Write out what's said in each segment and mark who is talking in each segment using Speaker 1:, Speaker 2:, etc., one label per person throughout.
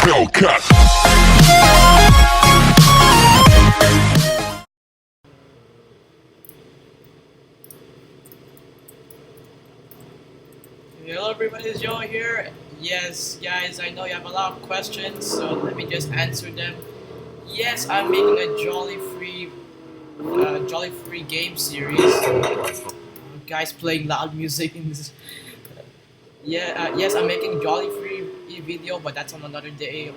Speaker 1: Hellcat.
Speaker 2: Hello everybody, it's Joe here. Yes, guys, I know you have a lot of questions, so let me just answer them. Yes, I'm making a Jolly Free game series. Guys playing loud music in this. Yes, I'm making Jolly Free video, but that's on another day.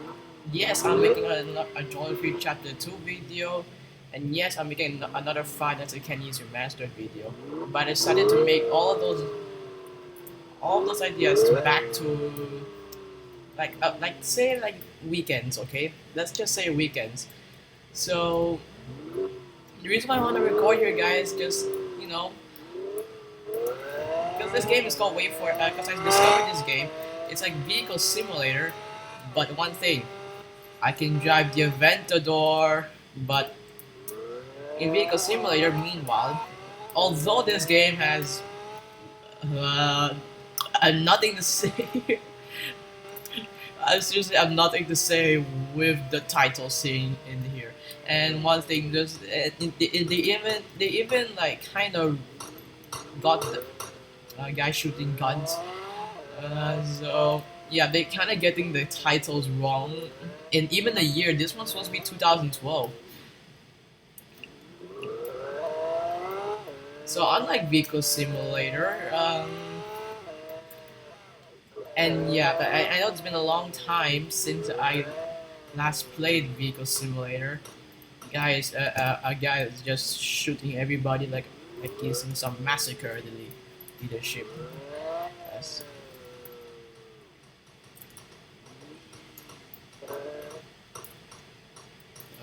Speaker 2: Yes, I'm making a Jolly Free Chapter 2 video. And yes, I'm making another 5 that you can use your mastered video. But I decided to make all of those ideas to back to like say like weekends, okay? Let's just say weekends. So the reason why I want to record here, guys, just you know, because this game is called Wayfort. Because I discovered this game, it's like vehicle simulator, but one thing, I can drive the Aventador, but in vehicle simulator, meanwhile, although this game has uh, nothing to say. I seriously have nothing to say with the title scene in here. And one thing, just they even like kind of got the guy shooting guns. So yeah, they kind of getting the titles wrong. And even the year, this one's supposed to be 2012. So unlike Vehicle Simulator, and yeah, but I know it's been a long time since I last played Vehicle Simulator. Guys, a guy is just shooting everybody like he's in some massacre leadership. Yes.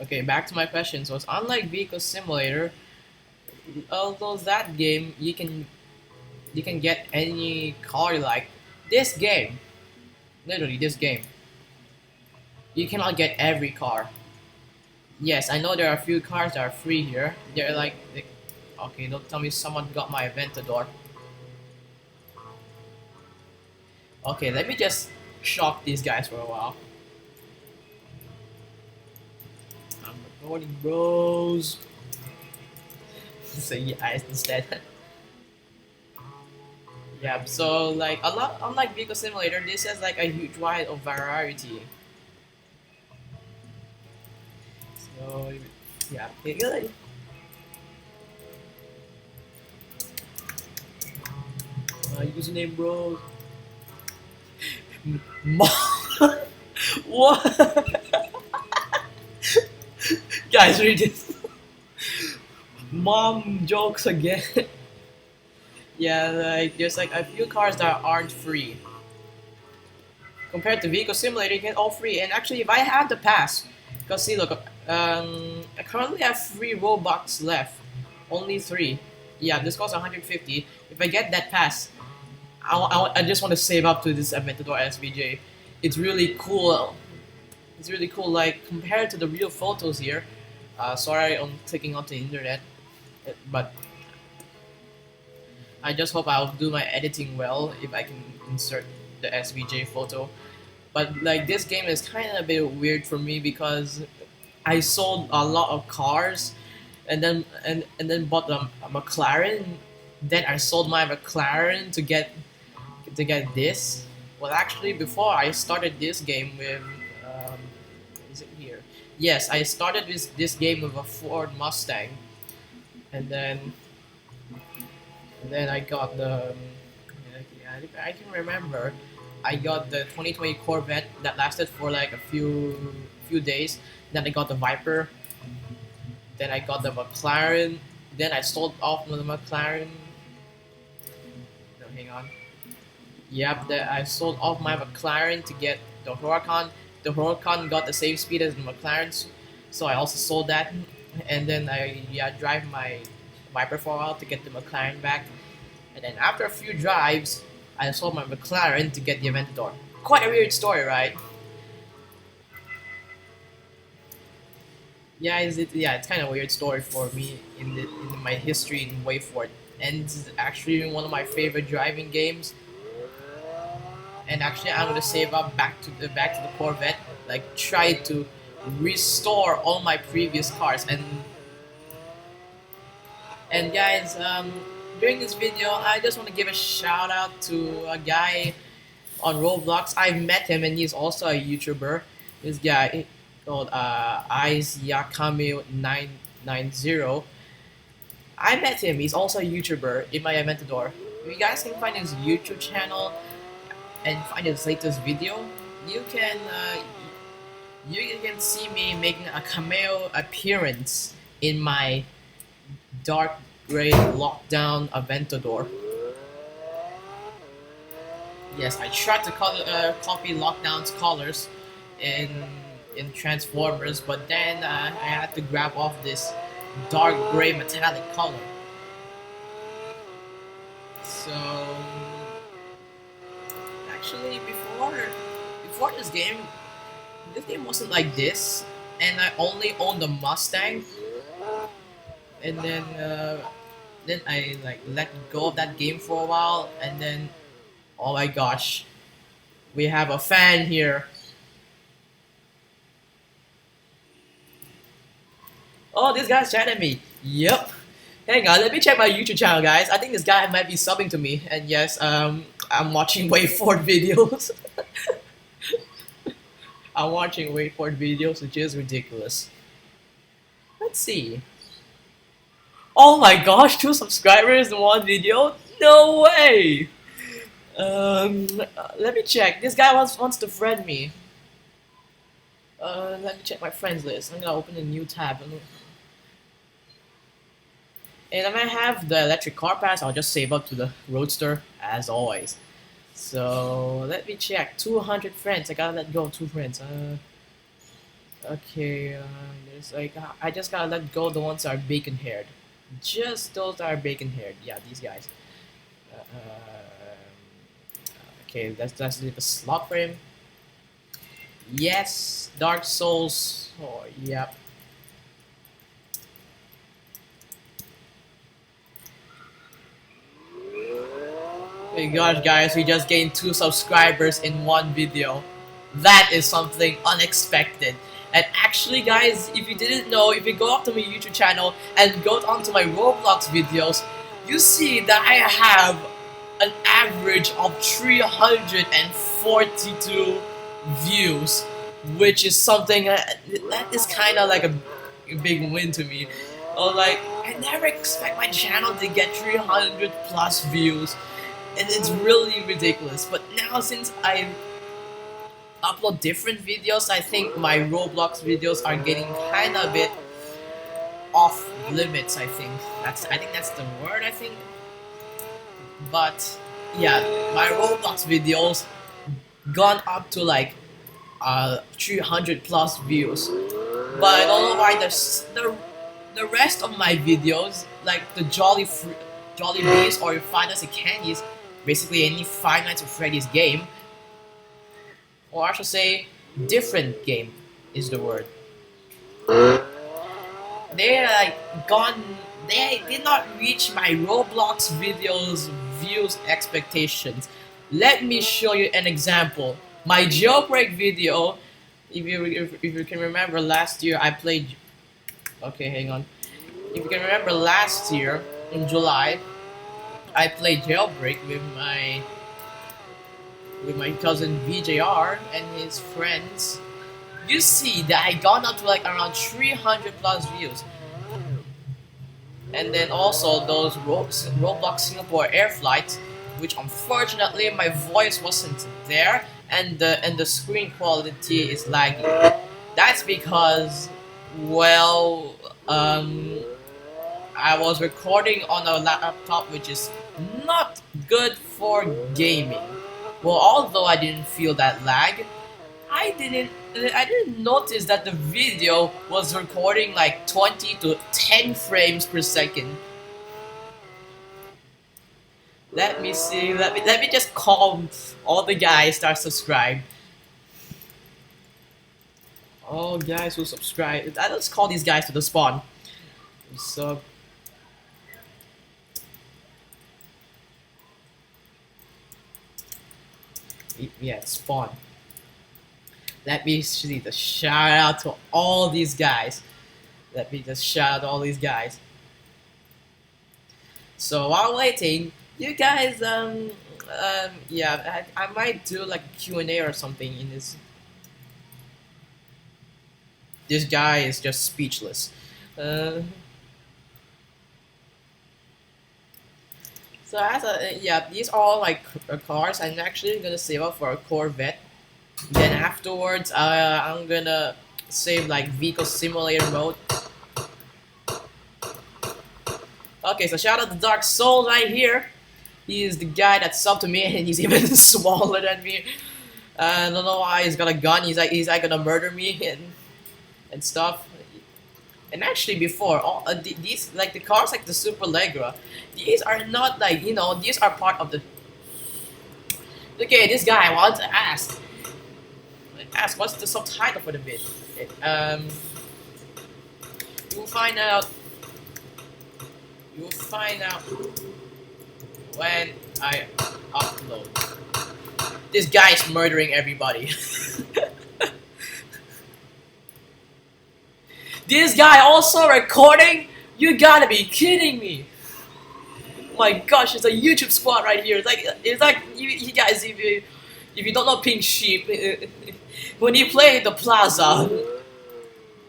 Speaker 2: Okay, back to my question. So it's unlike Vehicle Simulator, although that game you can get any car you like. This game, literally this game, you cannot get every car. Yes, I know there are a few cars that are free here. They're like, okay, don't tell me someone got my Aventador. Okay, let me just shock these guys for a while. I'm recording, bros. Say yes instead. Yeah, so like a lot, unlike Vehicle Simulator, this has like a huge wide of variety. So yeah, okay, good. Username, bros. Mom. What? Guys, read this. Mom jokes again. Yeah, like there's like a few cars that aren't free. Compared to Vehicle Simulator, you get all free. And actually, if I have the pass, because see, look, I currently have 3 Robux left. Only 3. Yeah, this costs 150. If I get that pass, I just want to save up to this Aventador SVJ. It's really cool. It's really cool. Like compared to the real photos here. Sorry, I'm clicking onto the internet, but I just hope I'll do my editing well if I can insert the SVJ photo. But like this game is kind of a bit weird for me because I sold a lot of cars, and then bought a McLaren. Then I sold my McLaren to get this. Well, actually, before I started this game with, is it here? Yes, I started this game with a Ford Mustang, and then I got the. I can remember. I got the 2020 Corvette that lasted for like a few days. Then I got the Viper. Then I got the McLaren. Then I sold off the McLaren. No, hang on. Yep, I sold off my McLaren to get the Huracan. The Huracan got the same speed as the McLaren's, so I also sold that. And then I drive my Viper for a while to get the McLaren back. And then after a few drives, I sold my McLaren to get the Aventador. Quite a weird story, right? It's kind of a weird story for me in my history in Wayfort, and this is actually one of my favorite driving games. And actually, I'm gonna save up back to the Corvette like try to restore all my previous cars. And guys, during this video, I just want to give a shout out to a guy on Roblox. I met him, and he's also a YouTuber. This guy called Ice Yakami 990. I met him. He's also a YouTuber in my Aventador. If you guys can find his YouTube channel and find his latest video, you can see me making a cameo appearance in my dark gray lockdown Aventador. Yes, I tried to copy Lockdown's colors in Transformers, but then I had to grab off this dark gray metallic color. So actually, before this game wasn't like this, and I only owned the Mustang, and then I like let go of that game for a while, and then oh my gosh, we have a fan here. Oh, this guy's chatting at me. Yep. Hang on, let me check my YouTube channel, guys. I think this guy might be subbing to me, and yes, I'm watching Wayfort videos. I'm watching Wayfort videos, which is ridiculous. Let's see. Oh my gosh, 2 subscribers in one video? No way! Let me check. This guy wants to friend me. Let me check my friends list. I'm gonna open a new tab. And if I have the electric car pass, I'll just save up to the Roadster, as always. So, let me check. 200 friends. I gotta let go of 2 friends. Okay, there's like... I just gotta let go of the ones that are bacon-haired. Just those that are bacon-haired. Yeah, these guys. Okay, let's leave a slot for him. Yes, Dark Souls. Oh, yep. Hey gosh, guys, we just gained 2 subscribers in one video. That is something unexpected. And actually, guys, if you didn't know, if you go up to my YouTube channel and go onto my Roblox videos, you see that I have an average of 342 views, which is something that is kind of like a big win to me. Like, I never expect my channel to get 300 plus views, and it's really ridiculous. But now, since I upload different videos, I think my Roblox videos are getting kind of a bit off limits. I think that's the word. I think. But yeah, my Roblox videos gone up to like 300 plus views. But I don't know why the rest of my videos, like the Jolly Bees or Five Nights at Candy's, basically any Five Nights at Freddy's game, or I should say, different game is the word. They're like gone. They did not reach my Roblox videos views expectations. Let me show you an example. My jailbreak video, if you can remember last year, I played. Okay, hang on. If you can remember last year in July, I played jailbreak with my cousin VJR and his friends. You see that I got up to like around 300 plus views. And then also those Roblox Singapore air flights, which unfortunately my voice wasn't there, and the screen quality is laggy. That's because, well, I was recording on a laptop which is not good for gaming. Well, although I didn't feel that lag, I didn't notice that the video was recording like 20 to 10 frames per second. Let me see. Let me just call all the guys that are subscribed. All guys who subscribe. Let's call these guys to the spawn. So. Yeah, spawn. Let me see the shout out to all these guys. Let me just shout out all these guys. So while waiting, you guys, yeah, I might do like a Q&A or something in this. This guy is just speechless. Uh, so as a, yeah, these are all like cars. I'm actually gonna save up for a Corvette. Then afterwards, I'm gonna save like vehicle simulator mode. Okay, so shout out to Dark Soul right here. He is the guy that subbed to me, and he's even smaller than me. I don't know why he's got a gun. He's like gonna murder me and stuff. And actually, before all these like the cars like the Super Legra, these are not like these are part of the. Okay, this guy wants to ask. Ask what's the subtitle for the vid. You'll find out. You'll find out when I upload. This guy is murdering everybody. This guy also recording? You gotta be kidding me! My gosh, it's a YouTube squad right here. It's like you guys, if you don't know Pink Sheep, when he played the Plaza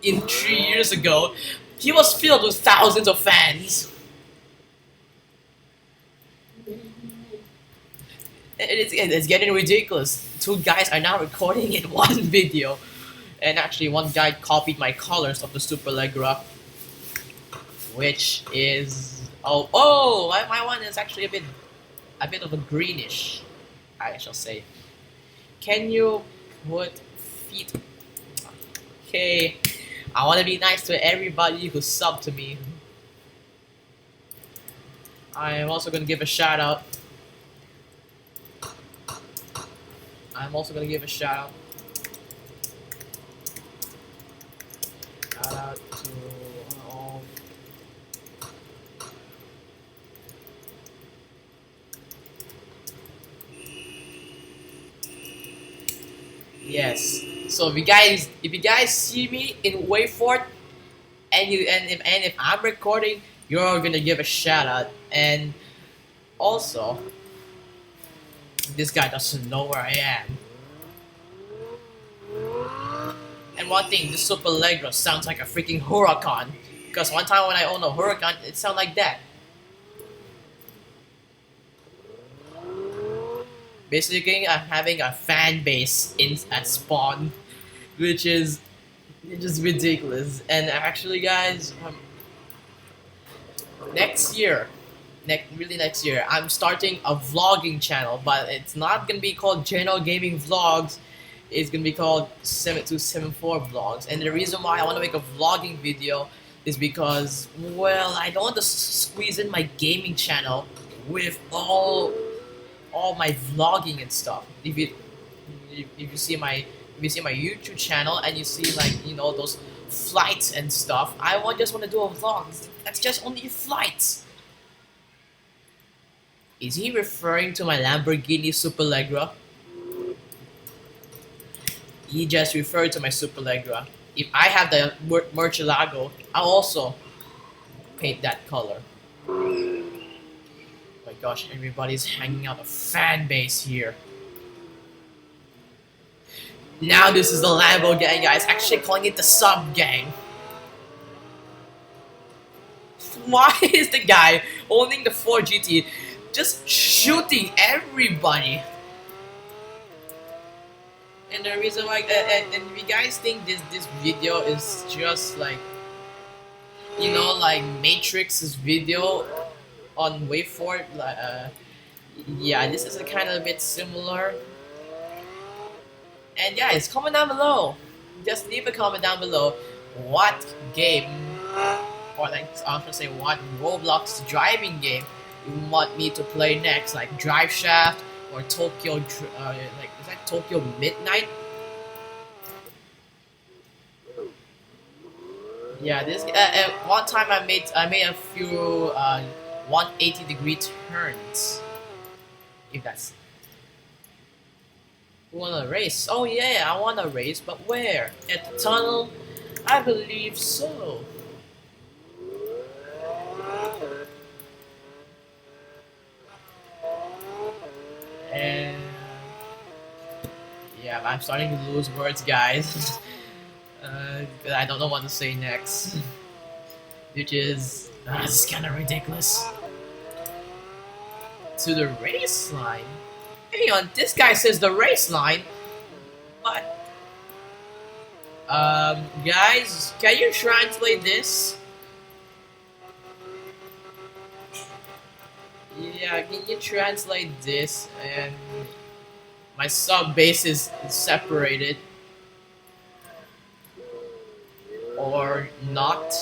Speaker 2: in 3 years ago, he was filled with thousands of fans. It's getting ridiculous. Two guys are now recording in one video. And actually one guy copied my colors of the Super Legra. Which is my one is actually a bit of a greenish, I shall say. Can you put feet? Okay. I wanna be nice to everybody who subbed to me. I'm also gonna give a shout out. Shout out to all. Yes. So if you guys see me in Wayfort and if I'm recording, you're gonna give a shout out. And also, this guy doesn't know where I am. And one thing, this Super Legra sounds like a freaking Huracan. Because one time when I owned a Huracan, it sounded like that. Basically, I'm having a fan base at spawn, which is just ridiculous. And actually, guys, next year, next year, I'm starting a vlogging channel, but it's not gonna be called General Gaming Vlogs. It's gonna be called 7274 Vlogs. And the reason why I want to make a vlogging video is because, well, I don't want to squeeze in my gaming channel with all my vlogging and stuff. If you see my YouTube channel and you see like those flights and stuff, I just want to do a vlog. That's just only flights. Is he referring to my Lamborghini Super Legra? He just referred to my Super Legra. If I have the Murcielago, I'll also paint that color. Oh my gosh, everybody's hanging out a fan base here. Now this is the Lambo gang, guys. Actually calling it the sub gang. Why is the guy owning the 4GT just shooting everybody? And the reason why, and if you guys think this video is just like, like Matrix's video on Wayfort, yeah, this is a kind of a bit similar. And guys, comment down below. Just leave a comment down below what game, or like I'm gonna say what Roblox driving game you want me to play next, like Drive Shaft or Tokyo, like is that Tokyo Midnight? Yeah, this one time I made a few 180-degree turns. If that's Want to race? Oh yeah, I want to race, but where? At the tunnel? I believe so. And yeah, I'm starting to lose words, guys. I don't know what to say next, which is this is kind of ridiculous. To the race line. Hang on, this guy says the race line, but guys, can you translate this? Yeah, can you translate this? And my sub base is separated or not?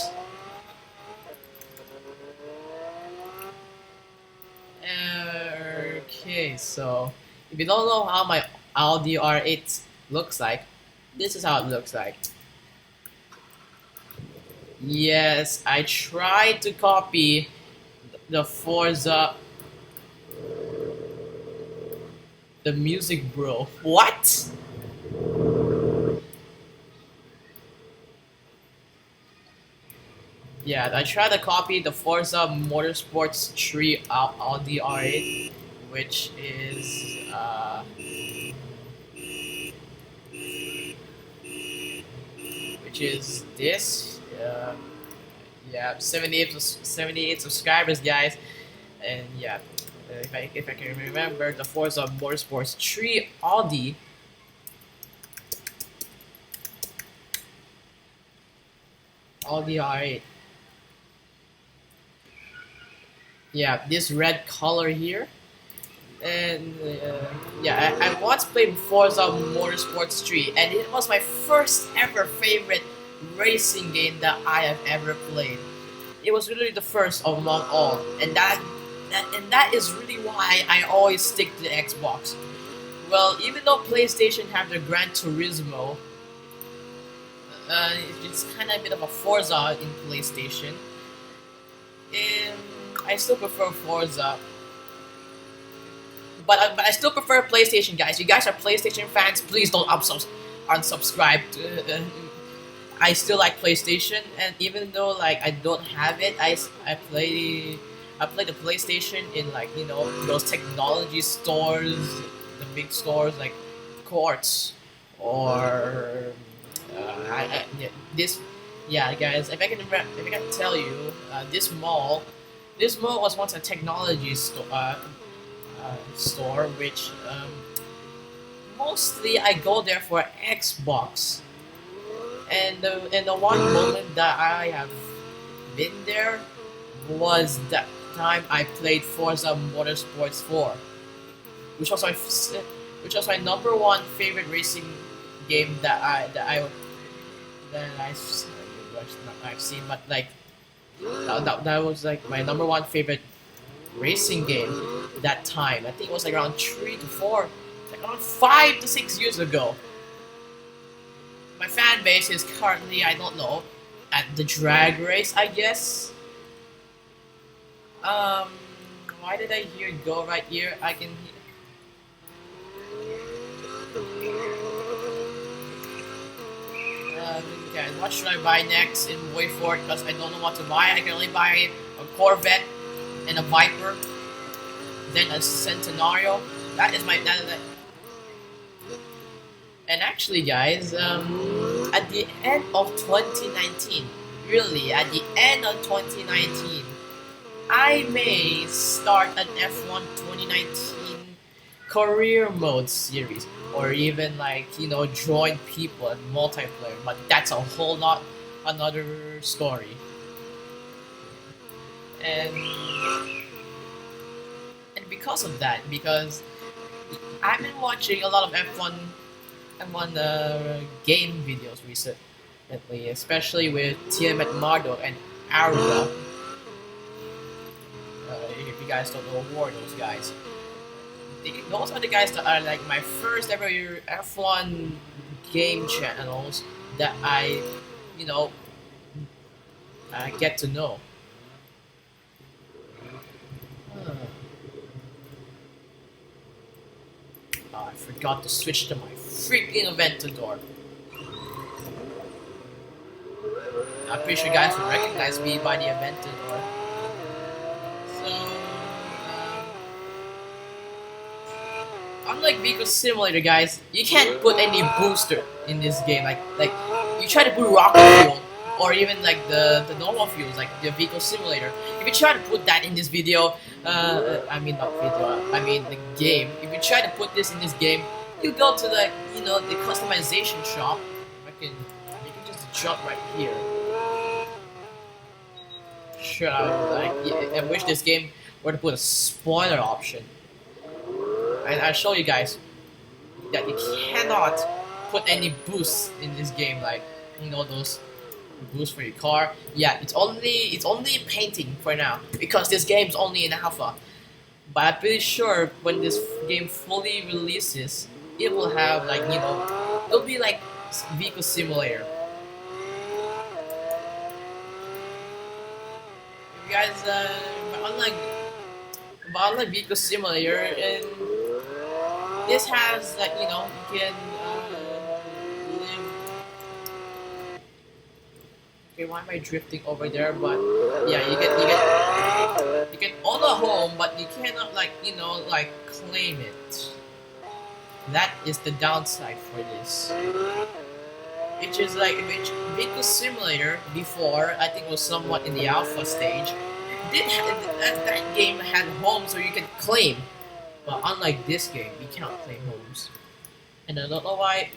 Speaker 2: Okay, so if you don't know how my Audi R8 looks like, this is how it looks like. Yes, I tried to copy the Forza, the music bro. What? Yeah, I tried to copy the Forza Motorsports 3 Audi R8, which is this. Yeah, 78 subscribers, guys, and yeah, if I can remember, the Forza Motorsports 3 Audi R8. Yeah, this red color here. And yeah, I once played Forza Motorsports 3, and it was my first ever favorite racing game that I have ever played. It was really the first among all, and that is really why I always stick to the Xbox. Well, even though PlayStation have the Gran Turismo, it's kind of a bit of a Forza in PlayStation, and I still prefer Forza. But I still prefer PlayStation, guys. You guys are PlayStation fans. Please don't unsubscribe. I still like PlayStation, and even though like I don't have it, I play the PlayStation in like those technology stores, the big stores like Courts or yeah, this. Yeah, guys. If I can tell you, this mall was once a technology store. Store, which mostly I go there for Xbox. And the one moment that I have been there was that time I played Forza Motorsports 4, which was which was my number one favorite racing game that I've seen, but like that was like my number one favorite racing game that time. I think it was like around 3 to 4, like around 5 to 6 years ago. My fan base is currently, I don't know, at the drag race, I guess. Um, why did I hear go right here? I can hear. Okay, what should I buy next in Wayfort? Because I don't know what to buy. I can only buy a Corvette and a Viper, then a Centenario. That is my that. And actually, guys, at the end of 2019, really, at the end of 2019, I may start an F1 2019 career mode series, or even like join people and multiplayer. But that's a whole lot another story. And because of that, because I've been watching a lot of F1 game videos recently, especially with Tiamat Mardo and Aruba. If you guys don't know who are those guys, those are the guys that are like my first ever F1 game channels that you know, I get to know. I forgot to switch to my freaking Aventador. I'm pretty sure you guys will recognize me by the Aventador. So, unlike Vehicle Simulator, guys, you can't put any booster in this game. Like you try to put rocket fuel or even like the normal fuels, like the Vehicle Simulator. If you try to put that in this video, I mean not video, I mean the game. If you try to put this in this game, you go to the the customization shop. You can just jump right here. Sure, I wish this game were to put a spoiler option. And I'll show you guys that you cannot put any boosts in this game, like those boosts for your car. Yeah, it's only painting for now because this game's only in alpha. But I'm pretty sure when this game fully releases, it will have it'll be like Vehicle Simulator. You guys, but unlike Vehicle Simulator, and this has you can live. Okay, why am I drifting over there? But yeah, you can own a home, but you cannot claim it. That is the downside for this. Which is Vehicle Simulator before, I think, was somewhat in the alpha stage. That game had homes where you could claim, but unlike this game, you cannot claim homes. And I don't know why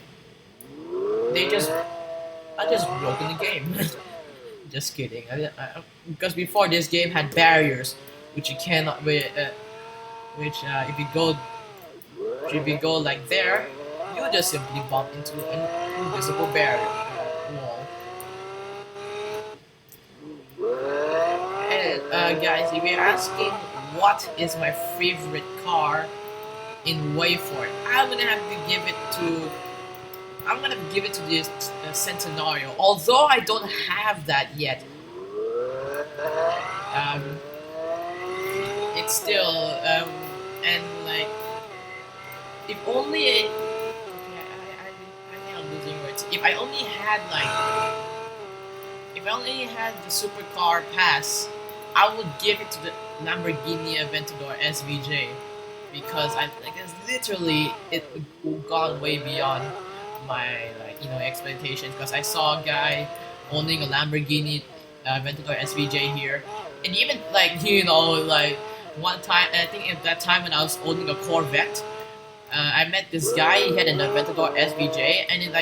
Speaker 2: I just broken the game. Just kidding. Because before this game had barriers, which you cannot. If you go like there, you just simply bump into an invisible barrier wall. And guys, if you're asking what is my favorite car in Wayfort, I'm gonna give it to this Centenario. Although I don't have that yet, it's still and if only I think I'm losing words. If I only had the supercar pass, I would give it to the Lamborghini Aventador SVJ because it's literally gone way beyond my expectations. Because I saw a guy owning a Lamborghini Aventador SVJ here, and even one time, I think at that time when I was owning a Corvette. I met this guy. He had an Aventador SVJ, and it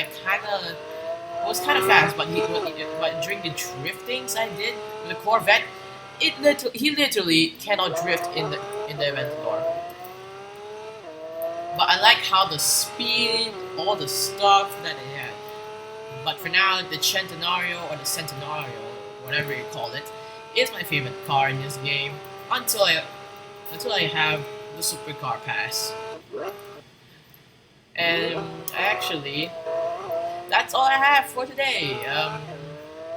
Speaker 2: was kind of fast. But during the driftings I did with the Corvette, he literally cannot drift in the Aventador. But I like how the speed, all the stuff that it had. But for now, the Centenario or the Centenario, whatever you call it, is my favorite car in this game until I have the supercar pass. And actually, that's all I have for today.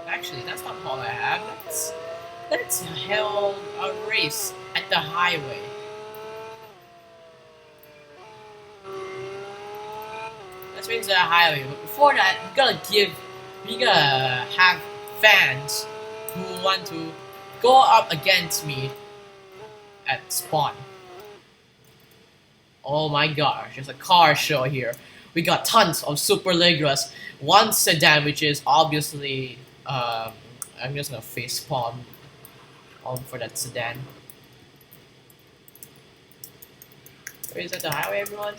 Speaker 2: Actually, that's not all I have. Let's held a race at the highway. Let's race at the highway. But before that, we gotta have fans who want to go up against me at spawn. Oh my gosh, there's a car show here. We got tons of Super Legras, one sedan which is obviously I'm just gonna face palm for that sedan. Where is that, the highway, everyone?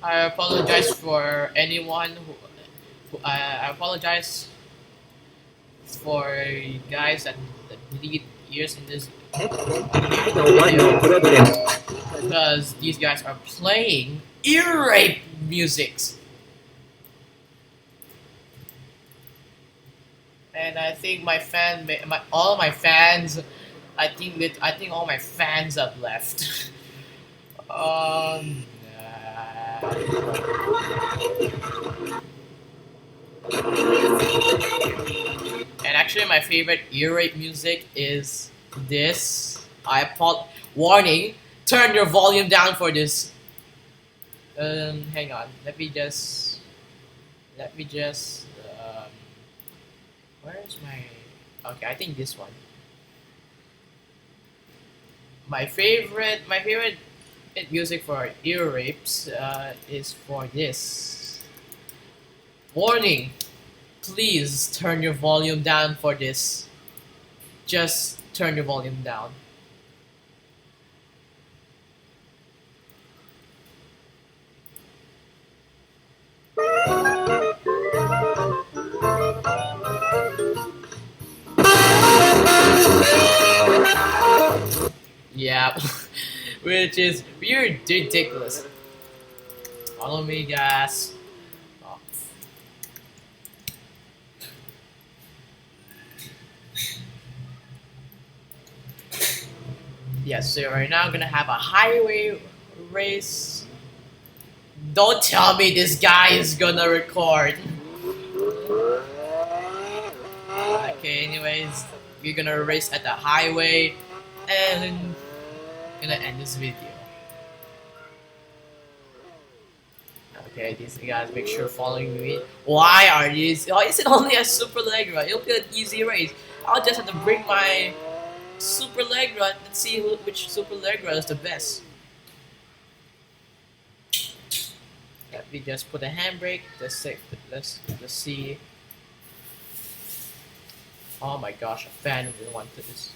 Speaker 2: I apologize for anyone I apologize for you guys that bleed ears in this video, because these guys are playing ear rape musics. And I think all my fans, I think all my fans have left. And Actually, my favorite ear rape music is this. Warning. Turn your volume down for this. Hang on. Let me just. Where's my? Okay, I think this one. My favorite music for ear rapes is for this. Warning. Please turn your volume down for this. Just turn your volume down. Yeah, which is weird, ridiculous. Follow me, guys. Oh. Yes, so right now I'm gonna have a highway race. Don't tell me this guy is gonna record. Okay, anyways, we're gonna race at the highway and gonna end this video. Okay, these guys make sure following me. Why are these? Oh, is it only a super leg run? It'll be an easy race. I'll just have to bring my super leg run and see which super leg run is the best. Let me just put a handbrake. Let's see. Oh my gosh, a fan will want this.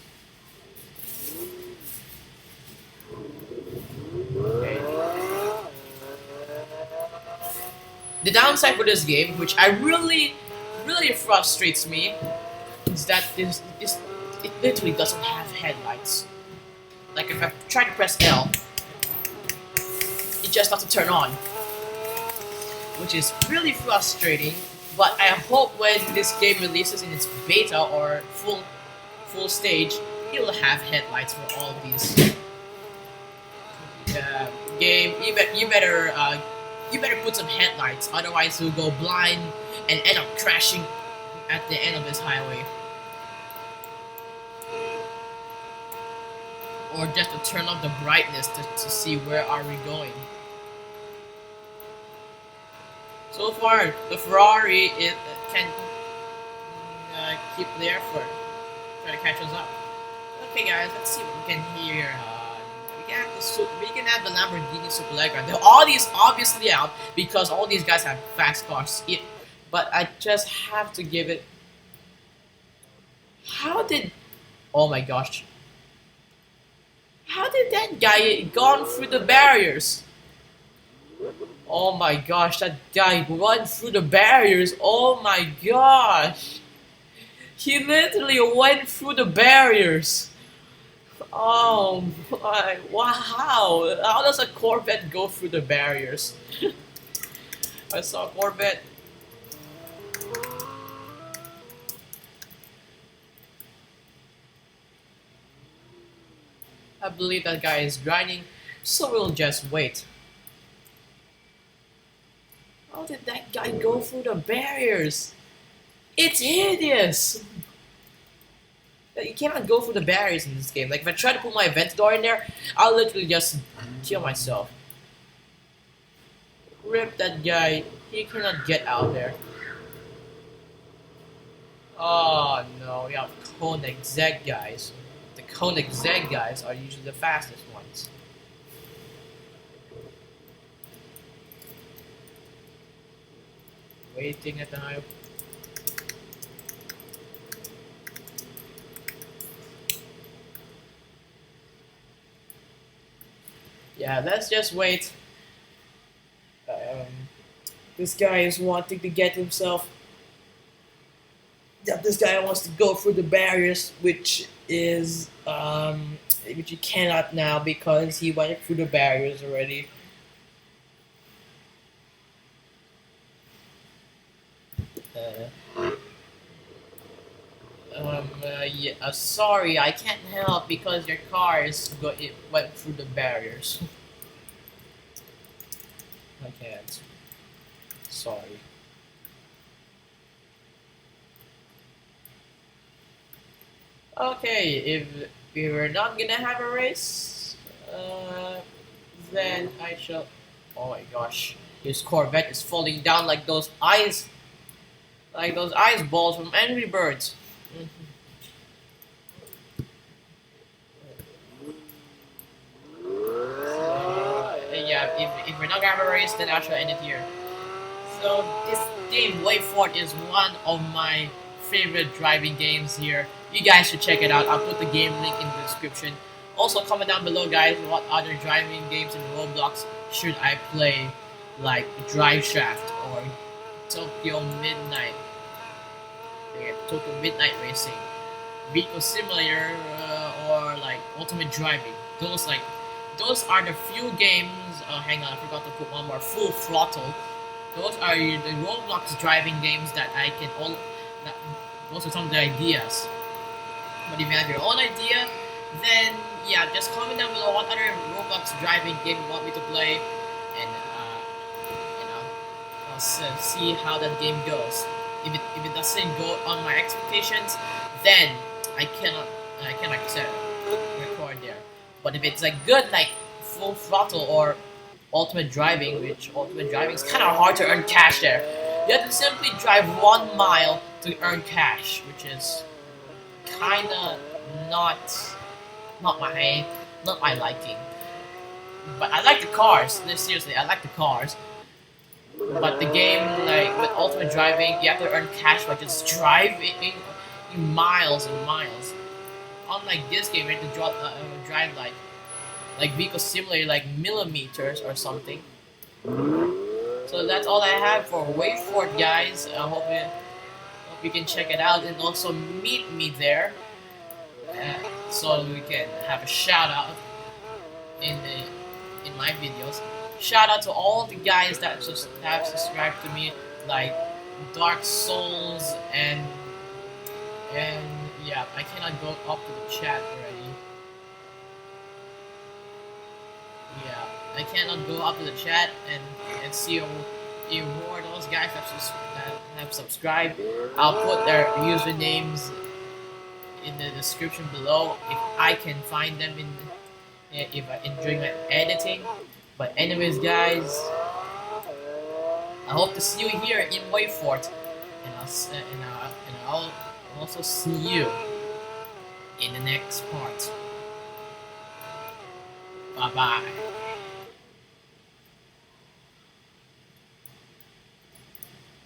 Speaker 2: Okay. The downside for this game, which I really frustrates me, is that it literally doesn't have headlights. Like if I try to press L, it just doesn't turn on, which is really frustrating. But I hope when this game releases in its beta or full stage, it will have headlights for all of these. Game, you better put some headlights, otherwise you'll go blind and end up crashing at the end of this highway. Or just to turn up the brightness to see where are we going. So far, the Ferrari can keep there for try to catch us up. Okay, guys, let's see what we can hear. We can have the Lamborghini Superleggera. All these obviously out because all these guys have fast cars. But I just have to give it. How did? Oh my gosh! How did that guy gone through the barriers? Oh my gosh, that guy went through the barriers. Oh my gosh. He literally went through the barriers. Oh my, wow. How does a Corvette go through the barriers? I saw a Corvette. I believe that guy is grinding, so we'll just wait. How did that guy go through the barriers? It's hideous! You cannot go through the barriers in this game. Like, if I try to put my vent door in there, I'll literally just kill myself. Rip that guy. He cannot get out there. Oh no, we have Koenigsegg guys. The Koenigsegg guys are usually the fastest ones. Waiting at the highway. Yeah, let's just wait. This guy is wanting to get himself. Yeah, this guy wants to go through the barriers, which is which he cannot now because he went through the barriers already. Yeah, sorry, I can't help because your car it went through the barriers. I can't. Sorry. Okay, if we were not gonna have a race, then I shall. Oh my gosh, this Corvette is falling down like those ice balls from Angry Birds. Mhm. So, yeah, if we're not gonna have a race, then I shall end it here. So this game, Wayfort, is one of my favorite driving games here. You guys should check it out. I'll put the game link in the description. Also, comment down below, guys, what other driving games in Roblox should I play, like Drive Shaft or Tokyo Midnight, Tokyo Midnight Racing, Vehicle Simulator, or like Ultimate Driving. Those are the few games. Hang on, I forgot to put one more. Full Throttle. Those are the Roblox driving games that I can all. That, those are some of the ideas. But if you have your own idea, then yeah, just comment down below what other Roblox driving game you want me to play, and see how that game goes. If it doesn't go on my expectations, then I cannot record there. But if it's like good, like Full Throttle or Ultimate Driving, which Ultimate Driving is kind of hard to earn cash there. You have to simply drive 1 mile to earn cash, which is kind of not not my not my liking. But I like the cars. No, seriously, I like the cars. But the game, like with Ultimate Driving, you have to earn cash by just driving miles and miles. Unlike this game, you have to drive like vehicle simulator, like millimeters or something. So that's all I have for Wayfort, guys. I hope you can check it out and also meet me there, so we can have a shout out in my videos. Shout out to all the guys that just have subscribed to me, like Dark Souls and yeah, I cannot go up to the chat already. Yeah, I cannot go up to the chat and see if more of those guys that have subscribed. I'll put their usernames in the description below if I can find them during my editing. But anyways, guys, I hope to see you here in Wayfort, and I'll also see you in the next part. Bye bye.